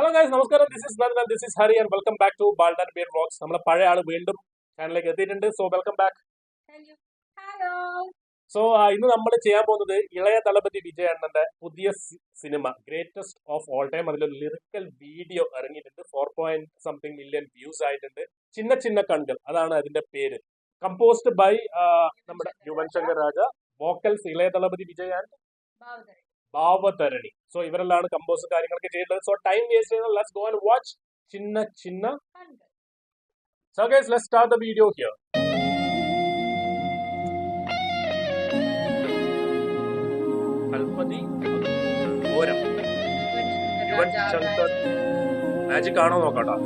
Hello guys, നമസ്കാരം. This is Hari and welcome back to bald and beer vlogs. നമ്മളെ പഴയ ആള് വീണ്ടും ചാനലിലേക്ക് എത്തിയിട്ടുണ്ട്. So welcome back. സോ ഇന്ന് നമ്മൾ ചെയ്യാൻ പോകുന്നത് ഇളയ ദളപതി വിജയ് അണ്ണന്റെ പുതിയ cinema greatest of all time. അതിലൊരു ലിറിക്കൽ വീഡിയോ ഇറങ്ങിയിട്ടുണ്ട്. 4.something million വ്യൂസ് ആയിട്ടുണ്ട്. ചിന്ന ചിന്ന കണ്ണുകൾ, അതാണ് അതിന്റെ പേര്. കമ്പോസ്ഡ് ബൈ നമ്മുടെ Yuvan Shankar Raja, vocals Ilaya Thalapathy Vijay and Bhavatharini. So ഇവരെല്ലാം കമ്പോസ് കാര്യങ്ങളൊക്കെ ചെയ്യുന്നത്. സോ ടൈം വേസ്റ്റ് ചെയ്യുന്നത്. Let's go and watch Chinna Chinna. So guys, let's start the video here. കൽപ്പതി ഓരം യുവൻ ശങ്കർ മാജിക് ആണോ നോക്കട്ടോ.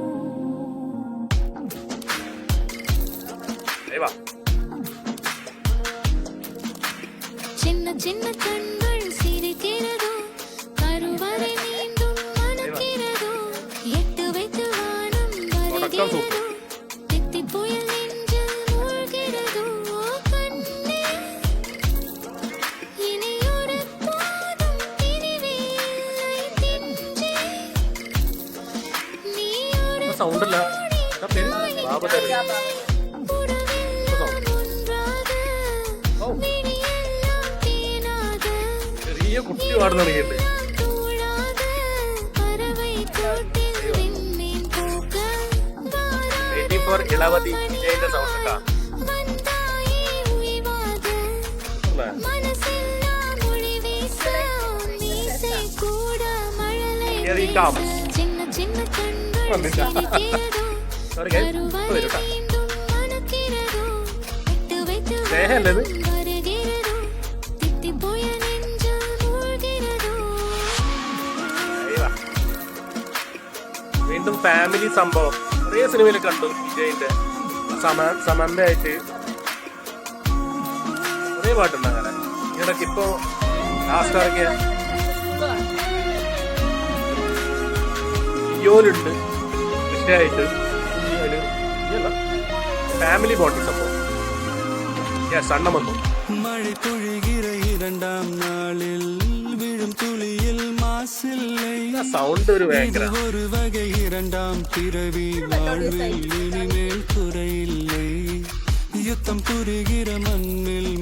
വാ. ചിന്ന ചിന്ന കണ്ണുകൾ സിരിக்கிறதோ കരുവരെ നീണ്ടും മണக்கிறதோ എട്ട് வைத்து வானம் வருகிறதோ தித்திப்புயல் நெஞ்சில் மூழ்கிறதோ கண்ணே இனியொரு போதும் பிரிவில்லை தின்றே நீ ஒரு സൗണ്ടല്ല ഭാവതരണി. ചെറിയ കുട്ടി പാടുന്ന തുടങ്ങിയിട്ട് ഇളവതി വിജയന്റെ സൗണ്ട് ഒക്കെ സ്നേഹല്ലത്. വീണ്ടും ഫാമിലി സംഭവം കുറേ സിനിമയിൽ കണ്ടു. വിജയിന്റെ സമന്ത ആയിട്ട് കുറേ പാട്ടുണ്ട്. അങ്ങനെ ഇടയ്ക്ക് ഇപ്പൊ ലാസ്റ്റ് ഇറങ്ങിയ ലിയോലുണ്ട് കൃഷിയായിട്ട് ഫാമിലി ബോണ്ടി സംഭവം. സണ്ണം വന്നു. മഴ പൊഴികിற இரண்டாம் நாளில் விழும் துளியில் மாசில்லை സൗണ്ട് ഒരു ഭയങ്കര ஒரு வகை இரண்டாம் பிறவி வாழ்வில் இனிமேல் குறையில்லை யுத்தம் புரிகிற மண்ணில்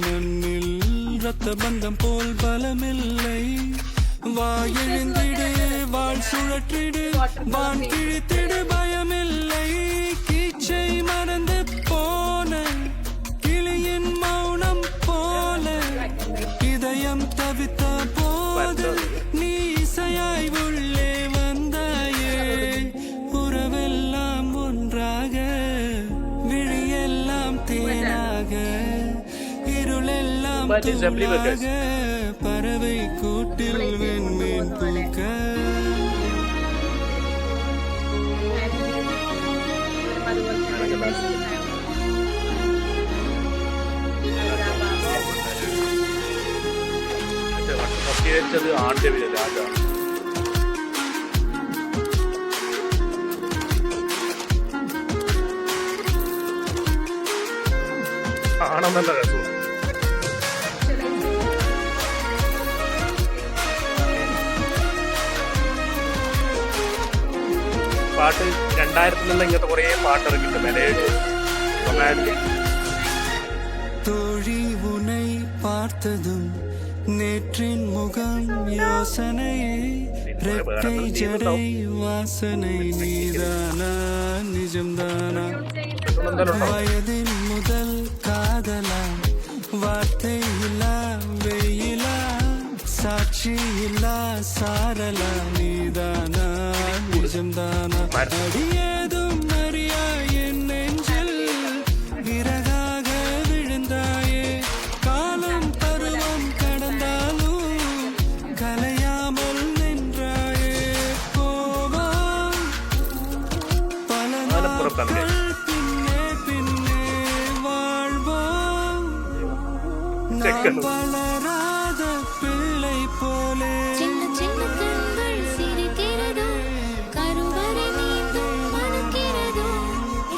ரத்த பந்தம் போல் பலமில்லை வா எழுந்திடு வாழ் சுழற்றிடு வான் கிழித்திடு பயமில்லை கீச்சை மறந்து போன கிளியின் மௌனம் போல இதயம் தவித்த போது நீ இசையாய் உள்ளே வந்தாயே உறவெல்லாம் ஒன்றாக விழியெல்லாம் தேனாக இருளெல்லாம் தூளாக பறவை கூட்டில் வெண்மீன் தூக்க കേട്ടത് ആദ്യ രാജ. കാണാൻ നല്ല രസം. പാട്ട് 2000 ഇങ്ങനത്തെ കുറേ പാട്ട് ഇറങ്ങിയിട്ട് മെലഡി റൊമാൻറ്റിക്. தோழி உன்னை பார்த்ததும் நேற்றின் முகம் யோசனையே ரெட்டை ஜடை வாசனை நீதானா நிஜம்தானா வயதின் முதல் காதலா வார்த்தை இல்லா வெயிலா சாட்சி இல்லா சாரலா நீதானா நிஜம்தானா அடியேதும் அறியா என் நெஞ்சில் விறகாக விழுந்தாயே காலம் பருவம் கடந்தாலும் கலையாமல் நின்றாயே கோபம் பல நாட்கள் பின்னே பின்னே வாழ்வோம் நான் வளராத பிள்ளை போலே சின்ன சின்ன கண்கள் சிரிக்கிறதோ கருவறை நீந்தும் மணக்கிறதோ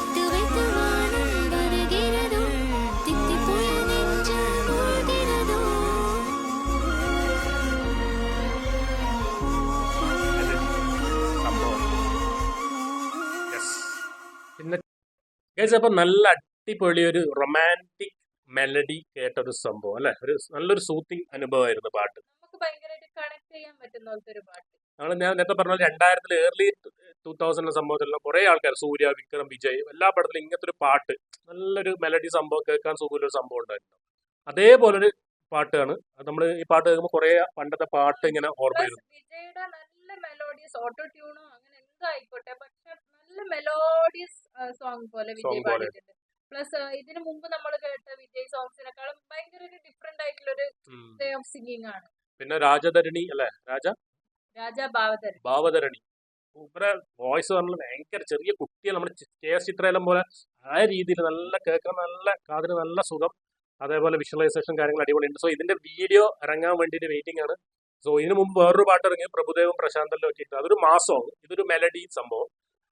எட்டு வைத்து வானம் வருகிறதோ தித்திப்புயல் நெஞ்சில் மூழ்கிறதோ സംഭവം ഗൈസ് അപ്പൊ നല്ല അടിപൊളി ഒരു റൊമാൻറ്റിക് മെലഡി കേട്ട ഒരു സംഭവം അല്ലെ, ഒരു നല്ലൊരു സൂത്തിങ് അനുഭവമായിരുന്നു പാട്ട്. നമുക്ക് ഭയങ്കരമായിട്ട് കണക്ട് ചെയ്യാൻ പറ്റുന്ന പോലത്തെ ഒരു പാട്ട്. ഞാൻ നേരത്തെ പറഞ്ഞ 2000 ഏർലി 2000 സംഭവത്തിലുള്ള കുറെ ആൾക്കാർ, സൂര്യ, വിക്രം, വിജയ്, എല്ലാ പടത്തിലും ഇങ്ങനത്തെ ഒരു പാട്ട്, നല്ലൊരു മെലഡി സംഭവം, കേൾക്കാൻ സുഖമുള്ളൊരു സംഭവം ഉണ്ടായിരുന്നു. അതേപോലൊരു പാട്ടാണ് അത്. നമ്മൾ ഈ പാട്ട് കേൾക്കുമ്പോൾ കുറെ പണ്ടത്തെ പാട്ട് ഇങ്ങനെ ഓർമ്മ പ്ലസ് വരുന്നു. വിജയുടെ നല്ല മെലോഡിയസ്, ഓട്ടോ ട്യൂണോ അങ്ങനെ എന്തായിക്കോട്ടെ, പക്ഷെ നല്ല മെലോഡിയസ് സോങ് പോലെ Song വിജയ് പോലെ. പാടിയിട്ടുണ്ട്. പ്ലസ് ഇതിനു മുമ്പ് നമ്മൾ കേട്ട വിജയ് സോങ്സിനെക്കാളും ഭയങ്കര ഒരു ഡിഫറെന്റ് ആയിട്ടുള്ള ഒരു ഉം. വേ ഓഫ് സിംഗിങ് ആണ്. പിന്നെ രാജധരണി അല്ലെ, രാജാ ഭാവതരൻ. ഭാവധരണി, ഇവരെ വോയിസ് പറഞ്ഞാൽ ഭയങ്കര ചെറിയ കുട്ടികൾ, നമ്മുടെ കെ.എസ്. ചിത്രേലം പോലെ ആ രീതിയിൽ നല്ല കേൾക്കാൻ, നല്ല കാതിന് നല്ല സുഖം. അതേപോലെ വിഷ്വലൈസേഷൻ കാര്യങ്ങൾ അടിപൊളിയുണ്ട്. സോ ഇതിന്റെ വീഡിയോ ഇറങ്ങാൻ വേണ്ടിയിട്ട് വെയിറ്റിംഗ് ആണ്. സോ ഇതിനു മുമ്പ് വേറൊരു പാട്ട് ഇറങ്ങി, പ്രഭുദേവും പ്രശാന്തെല്ലാം വെച്ചിട്ട്, അതൊരു മാസവും, ഇതൊരു മെലഡി സംഭവം.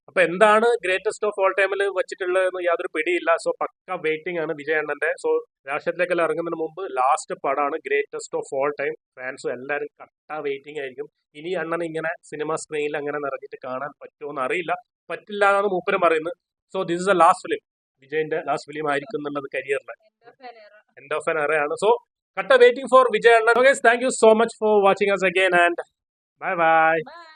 അപ്പൊ എന്താണ് ഗ്രേറ്റസ്റ്റ് ഓഫ് ഓൾ ടൈമിൽ വെച്ചിട്ടുള്ളതെന്ന് യാതൊരു പിടിയില്ല. സോ പക്ക വെയിറ്റിംഗ് ആണ് വിജയ് അണ്ണന്റെ. സോ രാഷ്ട്രീയത്തിലേക്കെല്ലാം ഇറങ്ങുന്നതിന് മുമ്പ് ലാസ്റ്റ് പടമാണ് ഗ്രേറ്റസ്റ്റ് ഓഫ് ഓൾ ടൈം. ഫാൻസും എല്ലാവരും കട്ട വെയിറ്റിംഗ് ആയിരിക്കും. ഇനി അണ്ണൻ ഇങ്ങനെ സിനിമ സ്ക്രീനിൽ അങ്ങനെ നിറഞ്ഞിട്ട് കാണാൻ പറ്റുമോ എന്ന് അറിയില്ല. പറ്റില്ല എന്നാണ് മൂപ്പരും പറയുന്നത്. So this is a last film, വിജയിന്റെ ലാസ്റ്റ് ഫിലിം ആയിരിക്കും എന്നുള്ളത് കരിയറിലെ end of an era ആണ്. So കട്ട വെയിറ്റിംഗ് ഫോർ വിജയ് അണ്ണൻ. Thank you so much for watching us again and bye bye. By.